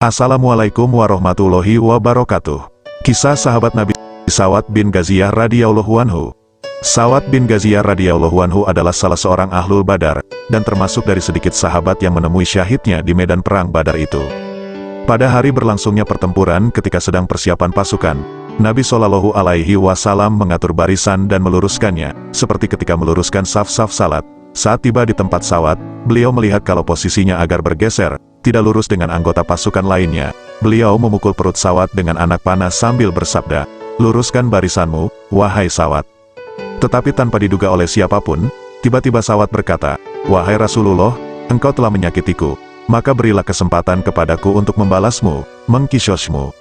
Assalamualaikum warahmatullahi wabarakatuh. Kisah sahabat Nabi Sa'ad bin Ghaziyah radhiyallahu anhu. Sa'ad bin Ghaziyah radhiyallahu anhu adalah salah seorang ahlul Badar, dan termasuk dari sedikit sahabat yang menemui syahidnya di medan perang Badar itu. Pada hari berlangsungnya pertempuran ketika sedang persiapan pasukan, Nabi Shallallahu Alaihi Wasallam mengatur barisan dan meluruskannya, seperti ketika meluruskan saf-saf salat. Saat tiba di tempat Sa'ad, beliau melihat kalau posisinya agar bergeser, tidak lurus dengan anggota pasukan lainnya. Beliau memukul perut Sa'ad dengan anak panah sambil bersabda, "Luruskan barisanmu, wahai Sa'ad." Tetapi tanpa diduga oleh siapapun, tiba-tiba Sa'ad berkata, "Wahai Rasulullah, engkau telah menyakitiku, maka berilah kesempatan kepadaku untuk membalasmu, mengkisyosmu."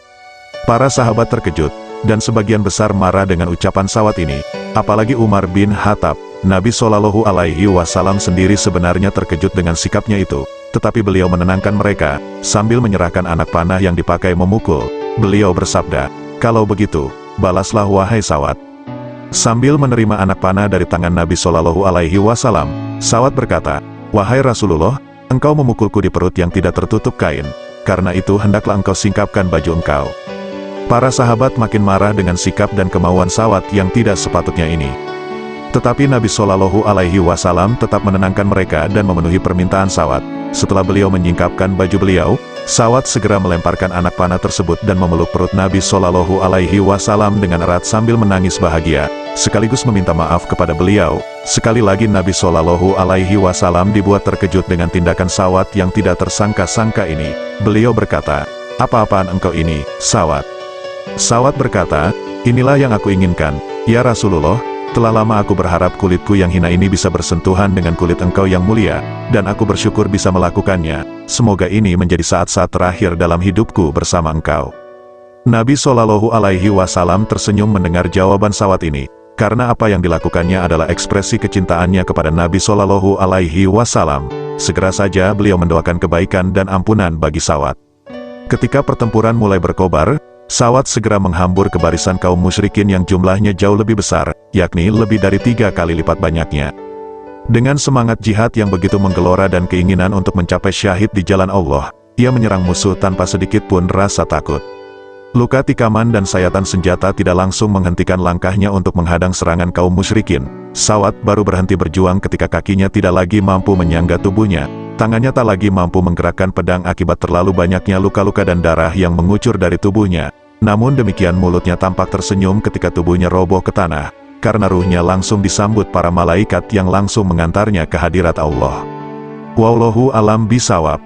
Para sahabat terkejut, dan sebagian besar marah dengan ucapan Sa'ad ini, apalagi Umar bin Khattab. Nabi Shallallahu Alaihi Wasallam sendiri sebenarnya terkejut dengan sikapnya itu, tetapi beliau menenangkan mereka, sambil menyerahkan anak panah yang dipakai memukul. Beliau bersabda, "Kalau begitu, balaslah wahai Sa'ad." Sambil menerima anak panah dari tangan Nabi Shallallahu Alaihi Wasallam, Sa'ad berkata, "Wahai Rasulullah, engkau memukulku di perut yang tidak tertutup kain, karena itu hendaklah engkau singkapkan baju engkau." Para sahabat makin marah dengan sikap dan kemauan Sa'ad yang tidak sepatutnya ini. Tetapi Nabi Shallallahu Alaihi Wasallam tetap menenangkan mereka dan memenuhi permintaan Sa'ad. Setelah beliau menyingkapkan baju beliau, Sa'ad segera melemparkan anak panah tersebut dan memeluk perut Nabi Shallallahu Alaihi Wasallam dengan erat sambil menangis bahagia, sekaligus meminta maaf kepada beliau. Sekali lagi Nabi Shallallahu Alaihi Wasallam dibuat terkejut dengan tindakan Sa'ad yang tidak tersangka-sangka ini. Beliau berkata, "Apa-apaan engkau ini, Sa'ad?" Sa'ad berkata, "Inilah yang aku inginkan, ya Rasulullah. Telah lama aku berharap kulitku yang hina ini bisa bersentuhan dengan kulit engkau yang mulia, dan aku bersyukur bisa melakukannya. Semoga ini menjadi saat-saat terakhir dalam hidupku bersama engkau." Nabi Shallallahu Alaihi Wasallam tersenyum mendengar jawaban Sa'ad ini, karena apa yang dilakukannya adalah ekspresi kecintaannya kepada Nabi Shallallahu Alaihi Wasallam. Segera saja beliau mendoakan kebaikan dan ampunan bagi Sa'ad. Ketika pertempuran mulai berkobar, Sa'ad segera menghambur ke barisan kaum musyrikin yang jumlahnya jauh lebih besar, yakni lebih dari 3 kali lipat banyaknya. Dengan semangat jihad yang begitu menggelora dan keinginan untuk mencapai syahid di jalan Allah, ia menyerang musuh tanpa sedikit pun rasa takut. Luka tikaman dan sayatan senjata tidak langsung menghentikan langkahnya untuk menghadang serangan kaum musyrikin. Sa'ad baru berhenti berjuang ketika kakinya tidak lagi mampu menyangga tubuhnya. Tangannya tak lagi mampu menggerakkan pedang akibat terlalu banyaknya luka-luka dan darah yang mengucur dari tubuhnya. Namun demikian mulutnya tampak tersenyum ketika tubuhnya roboh ke tanah, karena ruhnya langsung disambut para malaikat yang langsung mengantarnya ke hadirat Allah. Wallahu alam bisawab.